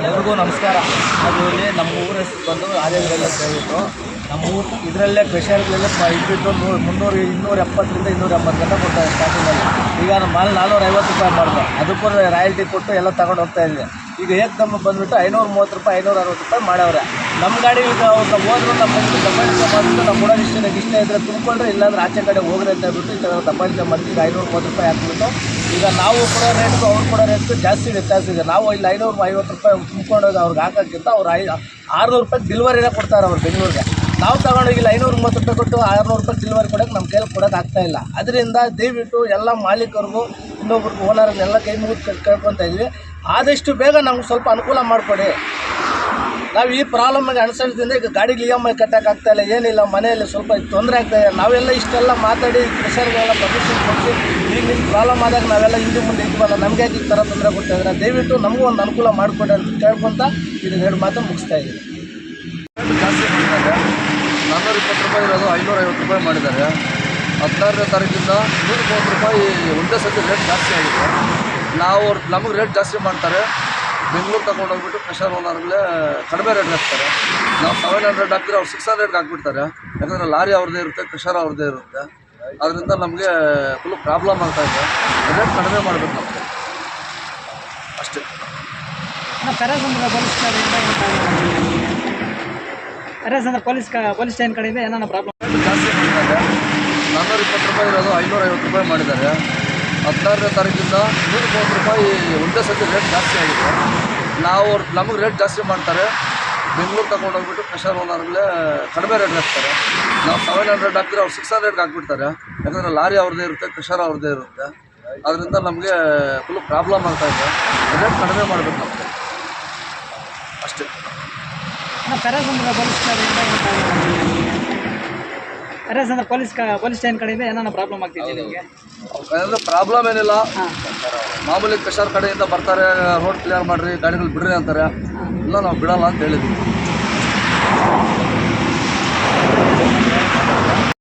ಎಲ್ರಿಗೂ ನಮಸ್ಕಾರ. ಅದು ಇಲ್ಲಿ ನಮ್ಮ ಊರ ಹೆಸರು ಬಂದು ಆದೇಶಗಳೆಲ್ಲ ಸೇರಿತ್ತು. ನಮ್ಮ ಊರು ಇದರಲ್ಲೇ ಕ್ರೆಷರ್ಗಳೆಲ್ಲ ಇದ್ಬಿಟ್ಟು 270ರಿಂದ 280 ಗಂಟೆ ಕೊಡ್ತಾರೆ ಸ್ಟಾರ್ಟಿಂಗಲ್ಲಿ. ಈಗ ನಮ್ಮ ಮಾಲ್ 450 ರೂಪಾಯಿ ಮಾಡಿದ್ರು, ಅದಕ್ಕೂ ರಾಯಲ್ಟಿ ಕೊಟ್ಟು ಎಲ್ಲ ತಗೊಂಡು ಹೋಗ್ತಾ ಇದ್ವಿ. ಈಗ ಏಕದಮ್ಮ ಬಂದುಬಿಟ್ಟು 530 ರೂಪಾಯಿ 560 ರೂಪಾಯಿ ಮಾಡವ್ರೆ. ನಮ್ಮ ಗಾಡಿ ಈಗ ಅವ್ರು ಹೋದ್ರು ನಮ್ಮ ದಬ್ಬಾಳಿಕೆ ಮಾಡಿಬಿಟ್ಟು ನಾವು ಕೊಡೋದು ಇಷ್ಟ ಇದ್ದರೆ ತುಂಬಿಕೊಂಡ್ರೆ, ಇಲ್ಲಾಂದ್ರೆ ಆಚೆ ಕಡೆ ಹೋಗ್ರಿ ಅಂತ ಹೇಳ್ಬಿಟ್ಟು ಈ ಥರ ದಬ್ಬಾಳಿಕೆ ಮಾಡ್ತೀವಿ. 530 ರೂಪಾಯಿ ಹಾಕ್ಬಿಟ್ಟು ಈಗ ನಾವು ಕೊಡೋ ರೇಟ್ಗೂ ಅವ್ರು ಕೊಡೋ ರೇಟ್ಗೂ ಜಾಸ್ತಿ ವ್ಯತ್ಯಾಸ ಇದೆ. ನಾವು ಇಲ್ಲಿ 550 ರೂಪಾಯಿ ತುಂಬ್ಕೊಂಡೋಗಿ ಅವ್ರಿಗೆ ಹಾಕೋಕ್ಕಿಂತ ಅವ್ರು 600 ರೂಪಾಯಿ ಡಿಲ್ವರಿನೇ ಕೊಡ್ತಾರೆ ಅವ್ರು ಬೆಂಗಳೂರಿಗೆ. ನಾವು ತಗೊಂಡೋಗಿಲ್ಲ 530 ರೂಪಾಯಿ ಕೊಟ್ಟು 600 ರೂಪಾಯಿ ಡಿಲ್ವರಿ ಕೊಡೋಕ್ಕೆ ನಮ್ಮ ಕೈಯಲ್ಲಿ ಕೊಡೋಕೆ ಆಗ್ತಾಯಿಲ್ಲ. ಅದರಿಂದ ದಯವಿಟ್ಟು ಎಲ್ಲ ಮಾಲೀಕರಿಗೂ ಇನ್ನೊಬ್ರಿಗೂ ಓನರ್ನೆಲ್ಲ ಕೈ ಮುಗಿದು ಕೇಳ್ಕೊತಾ ಇದ್ವಿ, ಆದಷ್ಟು ಬೇಗ ನಮ್ಗೆ ಸ್ವಲ್ಪ ಅನುಕೂಲ ಮಾಡಿಕೊಡಿ. ನಾವು ಈ ಪ್ರಾಬ್ಲಮ್ಗೆ ಅನುಸರಿಸಿದ್ರೆ ಈಗ ಗಾಡಿಗೆ EMI ಕಟ್ಟೋಕ್ಕಾಗ್ತಾಯಿಲ್ಲ, ಏನಿಲ್ಲ, ಮನೆಯಲ್ಲಿ ಸ್ವಲ್ಪ ತೊಂದರೆ ಆಗ್ತಾಯಿದೆ. ನಾವೆಲ್ಲ ಇಷ್ಟೆಲ್ಲ ಮಾತಾಡಿ ಪ್ರೆಷರ್ಗೆಲ್ಲ ಪರ್ಮಿಷನ್ ಕೊಟ್ಟು ಈಗ ನಿಮ್ಮ ಪ್ರಾಬ್ಲಮ್ ಆದಾಗ ನಾವೆಲ್ಲ ಹಿಂದೆ ಮುಂದೆ ಇದ್ವಲ್ಲ, ನಮಗೆ ಈ ಥರ ತೊಂದರೆ ಕೊಡ್ತಾಯಿದ್ರೆ ದಯವಿಟ್ಟು ನಮಗೂ ಒಂದು ಅನುಕೂಲ ಮಾಡಿಕೊಡಿ ಅಂತ ಕೇಳ್ಕೊತ ಇದು 2 ಮಾತು ಮುಗಿಸ್ತಾ ಇದ್ದೀವಿ. ಜಾಸ್ತಿ ಮಾಡಿದ್ದಾರೆ. 420 ರೂಪಾಯಿ ಇರೋದು 550 ರೂಪಾಯಿ ಮಾಡಿದ್ದಾರೆ. 16ನೇ ತಾರೀಕಿಂದ 130 ರೂಪಾಯಿ ಒಂದೇ ಸತಿ ರೇಟ್ ಜಾಸ್ತಿ ಆಗಿದೆ. ನಮಗೆ ರೇಟ್ ಜಾಸ್ತಿ ಮಾಡ್ತಾರೆ. ಬೆಂಗಳೂರು ತಗೊಂಡೋಗ್ಬಿಟ್ಟು ಪ್ರೆಷರ್ ಓನರ್ಗಳೇ ಕಡಿಮೆ ರೇಟ್ ಹಾಕ್ತಾರೆ. ನಾವು 700 ಹಾಕಿದ್ರೆ ಅವ್ರು 600ಗೆ ಹಾಕ್ಬಿಡ್ತಾರೆ. ಯಾಕಂದರೆ ಲಾರಿ ಅವ್ರದ್ದೇ ಇರುತ್ತೆ, ಪ್ರೆಷರ್ ಅವ್ರದ್ದೇ ಇರುತ್ತೆ. ಅದರಿಂದ ನಮಗೆ ಫುಲ್ ಪ್ರಾಬ್ಲಮ್ ಆಗ್ತಾಯಿದೆ. ರೇಟ್ ಕಡಿಮೆ ಮಾಡಬೇಕು ನಮಗೆ ಅಷ್ಟೇ. ಪೊಲೀಸ್ ಸ್ಟೇಷನ್ ಕಡೆಯಿಂದ ಏನಾರ ಪ್ರಾಬ್ಲಮ್ ಜಾಸ್ತಿ ಮಾಡಿದ್ದಾರೆ. 420 ರೂಪಾಯಿ ಇರೋದು 550 ರೂಪಾಯಿ ಮಾಡಿದ್ದಾರೆ. 16ನೇ ತಾರೀಕಿಂದ 130 ರೂಪಾಯಿ ಒಂದೇ ಸತಿ ರೇಟ್ ಜಾಸ್ತಿ ಆಗಿದೆ. ನಮಗೆ ರೇಟ್ ಜಾಸ್ತಿ ಮಾಡ್ತಾರೆ. ಬೆಂಗಳೂರು ತಗೊಂಡೋಗ್ಬಿಟ್ಟು ಪ್ರೆಷರ್ ಓನರ್ಗಳೇ ಕಡಿಮೆ ರೇಟ್ ಹಾಕ್ತಾರೆ. ನಾವು 700 ಹಾಕಿದ್ರೆ ಅವ್ರು 600ಗೆ ಹಾಕ್ಬಿಡ್ತಾರೆ. ಯಾಕಂದರೆ ಲಾರಿ ಅವ್ರದ್ದೇ ಇರುತ್ತೆ, ಪ್ರೆಷರ್ ಅವ್ರದ್ದೇ ಇರುತ್ತೆ. ಅದರಿಂದ ನಮಗೆ ಫುಲ್ ಪ್ರಾಬ್ಲಮ್ ಆಗ್ತಾಯಿದೆ. ರೇಟ್ ಕಡಿಮೆ ಮಾಡಬೇಕು ನಮಗೆ ಅಷ್ಟೇ. ಪೊಲೀಸ್ ಸ್ಟೇಷನ್ ಕಡೆಯಿಂದ ಏನಾರ ಪ್ರಾಬ್ಲಮ್ ಆಗ್ತಿದೆ ನಿಮಗೆ? ಅಂದರೆ ಪ್ರಾಬ್ಲಮ್ ಏನಿಲ್ಲ, ಮಾಮೂಲಿ ಪ್ರೆಷರ್ ಕಡೆಯಿಂದ ಬರ್ತಾರೆ, ರೋಡ್ ಕ್ಲಿಯರ್ ಮಾಡಿರಿ, ಗಾಡಿಗಳು ಬಿಡ್ರಿ ಅಂತಾರೆ. ಇಲ್ಲ ನಾವು ಬಿಡೋಲ್ಲ ಅಂತ ಹೇಳಿದ್ವಿ.